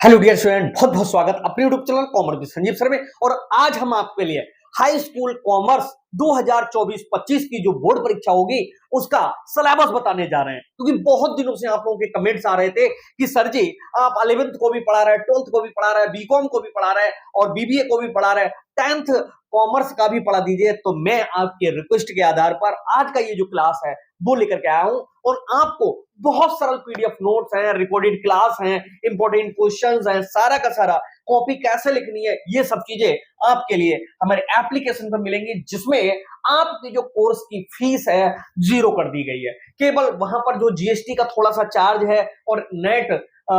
Hello dear student, बहुत बहुत स्वागत अपने YouTube channel commerce with Sanjeev sir में। और आज हम आपके लिए हाई स्कूल कॉमर्स 2024-25 की जो बोर्ड परीक्षा होगी उसका सिलेबस बताने जा रहे हैं। क्योंकि बहुत दिनों से आप लोगों के कमेंट्स आ रहे थे कि सर जी आप 11th को भी पढ़ा रहे हैं, 12th को भी पढ़ा रहे हैं, बीकॉम को भी पढ़ा रहे हैं और बीबीए को भी पढ़ा रहे हैं, 10th कॉमर्स का भी पढ़ा दीजिए। तो मैं आपके रिक्वेस्ट के आधार पर आज का ये जो क्लास है वो लेकर के आया हूं और आपको बहुत सरल पीडीएफ नोट्स हैं, रिकॉर्डेड क्लास हैं, इंपॉर्टेंट क्वेश्चंस हैं, सारा का सारा कॉपी कैसे लिखनी है ये सब चीजें आपके लिए हमारे एप्लीकेशन पर मिलेंगी, जिसमें आपकी जो कोर्स की फीस है 0 कर दी गई है। केवल वहां पर जो जीएसटी का थोड़ा सा चार्ज है और नेट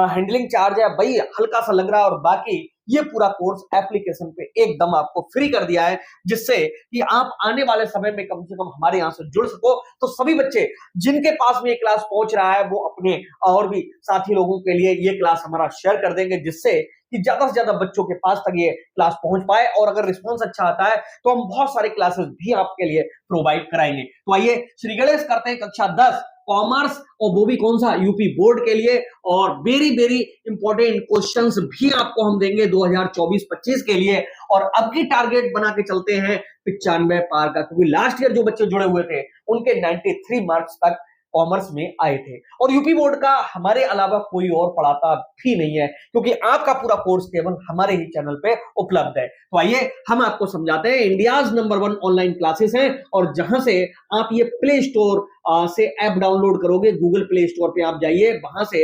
हैंडलिंग चार्ज है वही हल्का सा लग रहा है, और बाकी ये पूरा कोर्स एप्लीकेशन पे एकदम आपको फ्री कर दिया है, जिससे कि आप आने वाले समय में कम से कम हमारे यहां से जुड़ सको। तो सभी बच्चे जिनके पास में ये क्लास पहुंच रहा है वो अपने और भी साथी लोगों के लिए ये क्लास हमारा शेयर कर देंगे, जिससे कि ज्यादा से ज्यादा बच्चों के पास तक ये क्लास पहुंच पाए। और अगर रिस्पॉन्स अच्छा आता है तो हम बहुत सारे क्लासेस भी आपके लिए प्रोवाइड कराएंगे। तो आइए श्री गणेश करते हैं कक्षा 10 कॉमर्स, और वो भी कौन सा, यूपी बोर्ड के लिए। और वेरी वेरी इंपॉर्टेंट क्वेश्चंस भी आपको हम देंगे 2024-25 के लिए। और अब की टारगेट बना के चलते हैं 95 पार का, क्योंकि लास्ट ईयर जो बच्चे जुड़े हुए थे उनके 93 मार्क्स तक कॉमर्स में आए थे। और यूपी बोर्ड का हमारे अलावा कोई और पढ़ाता भी नहीं है, क्योंकि आपका पूरा कोर्स केवल हमारे ही चैनल पे उपलब्ध है। तो आइए हम आपको समझाते हैं। इंडियाज नंबर 1 ऑनलाइन क्लासेस हैं, और जहां से आप ये प्ले स्टोर से ऐप डाउनलोड करोगे, गूगल प्ले स्टोर पे आप जाइए, वहां से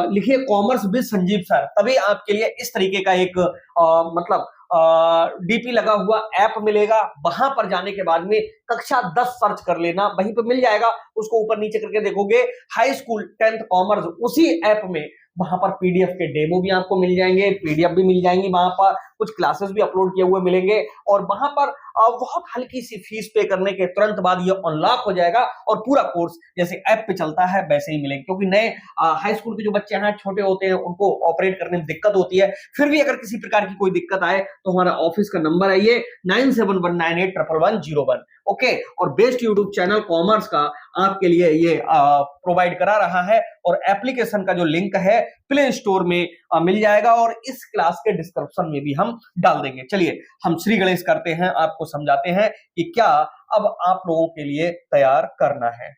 लिखिए कॉमर्स विद संजीव सर, तभी आपके लिए इस तरीके का एक मतलब डीपी लगा हुआ ऐप मिलेगा। वहां पर जाने के बाद में कक्षा 10 सर्च कर लेना, वहीं पर मिल जाएगा। उसको ऊपर नीचे करके देखोगे हाई स्कूल 10th कॉमर्स, उसी ऐप में वहां पर पीडीएफ के डेमो भी आपको मिल जाएंगे, पीडीएफ भी मिल जाएंगी, वहां पर कुछ क्लासेस भी अपलोड किए हुए मिलेंगे। और वहां पर बहुत हल्की सी फीस पे करने के तुरंत बाद ये अनलॉक हो जाएगा और पूरा कोर्स जैसे ऐप पे चलता है वैसे ही मिलेगा। क्योंकि नए हाई स्कूल के जो बच्चे हैं छोटे होते हैं, उनको ऑपरेट करने में दिक्कत होती है। फिर भी अगर किसी प्रकार की कोई दिक्कत आए तो हमारा ऑफिस का नंबर है ये 9719811101। ओके, और बेस्ट यूट्यूब चैनल कॉमर्स का आपके लिए ये प्रोवाइड करा रहा है, और एप्लीकेशन का जो लिंक है प्ले स्टोर में मिल जाएगा, और इस क्लास के डिस्क्रिप्शन में भी हम डाल देंगे। चलिए हम श्री गणेश करते हैं, आपको समझाते हैं कि क्या अब आप लोगों के लिए तैयार करना है।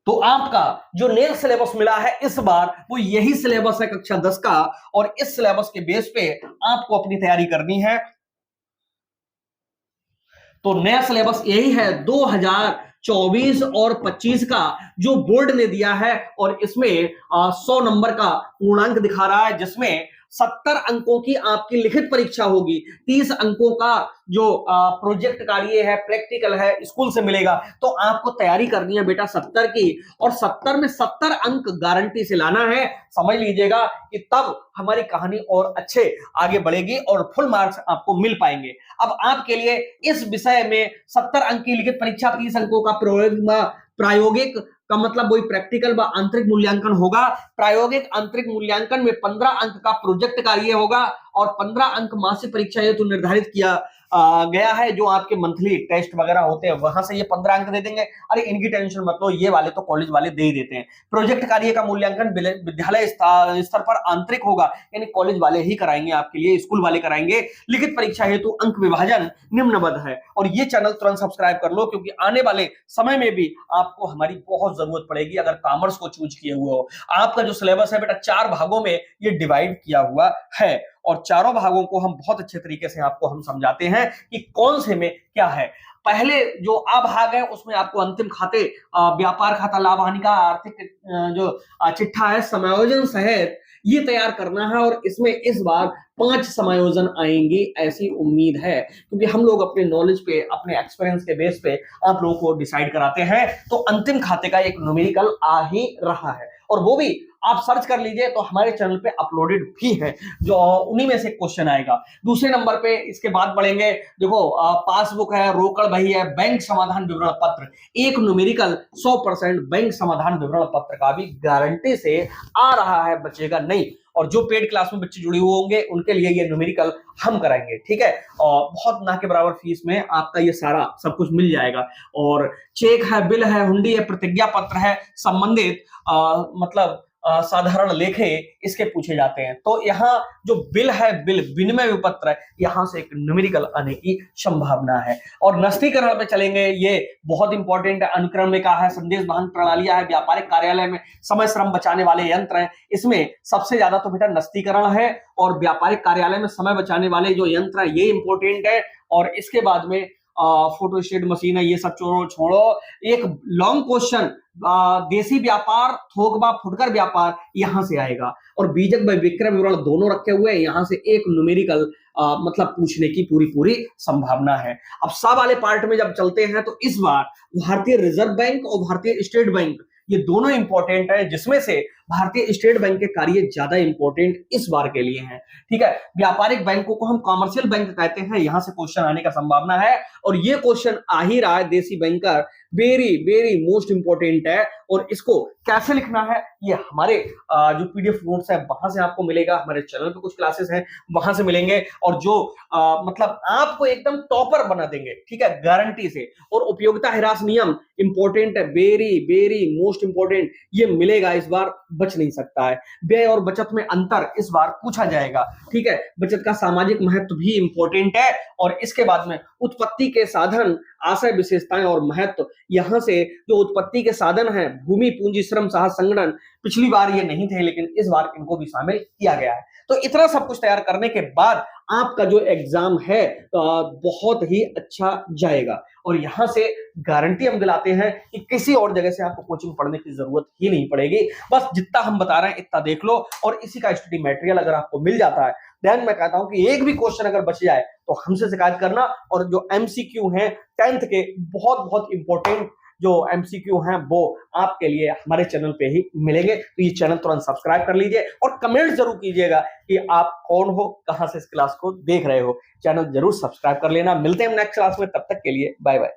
तो आपका जो नया सिलेबस मिला है इस बार वो यही सिलेबस है कक्षा 10 का, और इस सिलेबस के बेस पे आपको अपनी तैयारी करनी है। तो नया सिलेबस यही है 2024 और 25 का जो बोर्ड ने दिया है, और इसमें 100 नंबर का पूर्णांक दिखा रहा है, जिसमें 70 अंकों की आपकी लिखित परीक्षा होगी, 30 अंकों का जो प्रोजेक्ट कार्य है, प्रैक्टिकल है, स्कूल से मिलेगा। तो आपको तैयारी करनी है बेटा 70 की, और 70 में 70 अंक गारंटी से लाना है। समझ लीजिएगा कि तब हमारी कहानी और अच्छे आगे बढ़ेगी और फुल मार्क्स आपको मिल पाएंगे। अब आपके लिए इस विषय में 70 अंक की लिखित परीक्षा, 30 अंकों का प्रायोगिक का मतलब वही प्रैक्टिकल व आंतरिक मूल्यांकन होगा। प्रायोगिक आंतरिक मूल्यांकन में 15 अंक का प्रोजेक्ट कार्य होगा, और 15 अंक मासिक परीक्षा हेतु तो निर्धारित किया गया है। जो आपके मंथली टेस्ट वगैरह होते हैं वहां से ये 15 अंक दे देंगे। अरे इनकी टेंशन मत लो, ये वाले तो कॉलेज वाले दे ही देते हैं। प्रोजेक्ट कार्य का मूल्यांकन विद्यालय स्तर पर आंतरिक होगा, यानी कॉलेज वाले ही कराएंगे आपके लिए, स्कूल वाले कराएंगे। लिखित परीक्षा हेतु अंक विभाजन निम्नवत है। और ये चैनल तुरंत सब्सक्राइब कर लो, क्योंकि आने वाले समय में भी आपको हमारी बहुत जरूरत पड़ेगी अगर कॉमर्स को चूज किए हुए हो। आपका जो सिलेबस है बेटा 4 भागों में ये डिवाइड किया हुआ है, और चारों भागों को हम बहुत अच्छे तरीके से आपको हम समझाते हैं कि कौन से में क्या है। पहले जो आ भाग है उसमें आपको अंतिम खाते, व्यापार खाता, लाभ हानि का आर्थिक जो चिट्ठा है समायोजन सहित ये तैयार करना है। और इसमें इस बार 5 समायोजन आएंगे ऐसी उम्मीद है, क्योंकि हम लोग अपने नॉलेज पे, अपने एक्सपीरियंस के बेस पे आप लोगों को डिसाइड कराते हैं। तो अंतिम खाते का एक न्यूमेरिकल आ ही रहा है, और वो भी आप सर्च कर लीजिए तो हमारे चैनल पे अपलोडेड भी है, जो उन्हीं में से क्वेश्चन आएगा। दूसरे नंबर पे इसके बाद बढ़ेंगे, देखो पासबुक है, रोकड़ बही है, बैंक समाधान विवरण पत्र, एक न्यूमेरिकल 100% बैंक समाधान विवरण पत्र का भी गारंटी से आ रहा है, बचेगा नहीं। और जो पेड क्लास में बच्चे जुड़े हुए होंगे उनके लिए ये न्यूमेरिकल हम कराएंगे, ठीक है। और बहुत ना के बराबर फीस में आपका ये सारा सब कुछ मिल जाएगा। और चेक है, बिल है, हुंडी है, प्रतिज्ञा पत्र है, संबंधित मतलब साधारण लेखे इसके पूछे जाते हैं। तो यहाँ जो बिल है, बिल विनिमय विपत्र है, यहां से एक न्यूमेरिकल आने की संभावना है। और नस्तीकरण पे चलेंगे, ये बहुत इंपॉर्टेंट है। अनुक्रम में कहा है, संदेश वाहन प्रणालियां है, व्यापारिक कार्यालय में समय श्रम बचाने वाले यंत्र हैं। इसमें सबसे ज्यादा तो बेटा नस्तीकरण है, और व्यापारिक कार्यालय में समय बचाने वाले जो यंत्र है ये इंपॉर्टेंट है। और इसके बाद में फोटोस्टेट मशीन है, ये सब छोड़ो। एक लॉन्ग क्वेश्चन, देसी व्यापार, थोकबा फुटकर व्यापार, यहां से आएगा। और बीजक व विक्रय विवरण दोनों रखे हुए हैं, यहां से एक न्यूमेरिकल मतलब पूछने की पूरी संभावना है। अब सा वाले पार्ट में जब चलते हैं तो इस बार भारतीय रिजर्व बैंक और भारतीय स्टेट बैंक ये दोनों इंपॉर्टेंट है, जिसमें से भारतीय स्टेट बैंक के कार्य ज्यादा इंपॉर्टेंट इस बार के लिए हैं, ठीक है। व्यापारिक बैंकों को हम कॉमर्शियल बैंक कहते हैं, यहां से क्वेश्चन आने का संभावना है। और ये क्वेश्चन आ ही रहा है, देसी बैंकर वेरी मोस्ट इंपॉर्टेंट है। और इसको कैसे लिखना है ये हमारे जो पीडीएफ नोट्स है वहां से आपको मिलेगा, हमारे चैनल पे कुछ क्लासेस हैं वहां से मिलेंगे। और जो मतलब आपको एकदम टॉपर बना देंगे, ठीक है, गारंटी से। और उपयोगिता ह्रास नियम इंपॉर्टेंट है, वेरी मोस्ट इंपॉर्टेंट, ये मिलेगा इस बार, बच नहीं सकता है। व्यय और बचत में अंतर इस बार पूछा जाएगा, ठीक है। बचत का सामाजिक महत्व भी इंपॉर्टेंट है। और इसके बाद में उत्पत्ति के साधन, आशय, विशेषताएं और महत्व, यहां से जो उत्पत्ति के साधन हैं, भूमि, पूंजी, श्रम, साहस, संगठन, पिछली बार ये नहीं थे लेकिन इस बार इनको भी शामिल किया गया है। तो इतना सब कुछ तैयार करने के बाद आपका जो एग्जाम है बहुत ही अच्छा जाएगा। और यहां से गारंटी हम दिलाते हैं कि किसी और जगह से आपको कोचिंग पढ़ने की जरूरत ही नहीं पड़ेगी। बस जितना हम बता रहे हैं इतना देख लो, और इसी का स्टडी मटेरियल अगर आपको मिल जाता है, देन मैं कहता हूं कि एक भी क्वेश्चन अगर बच जाए तो हमसे शिकायत करना। और जो एमसीक्यू हैं 10th के बहुत इंपॉर्टेंट जो एमसीक्यू हैं वो आपके लिए हमारे चैनल पे ही मिलेंगे। तो ये चैनल तुरंत सब्सक्राइब कर लीजिए और कमेंट जरूर कीजिएगा कि आप कौन हो, कहां से इस क्लास को देख रहे हो। चैनल जरूर सब्सक्राइब कर लेना। मिलते हैं नेक्स्ट क्लास में, तब तक के लिए बाय बाय।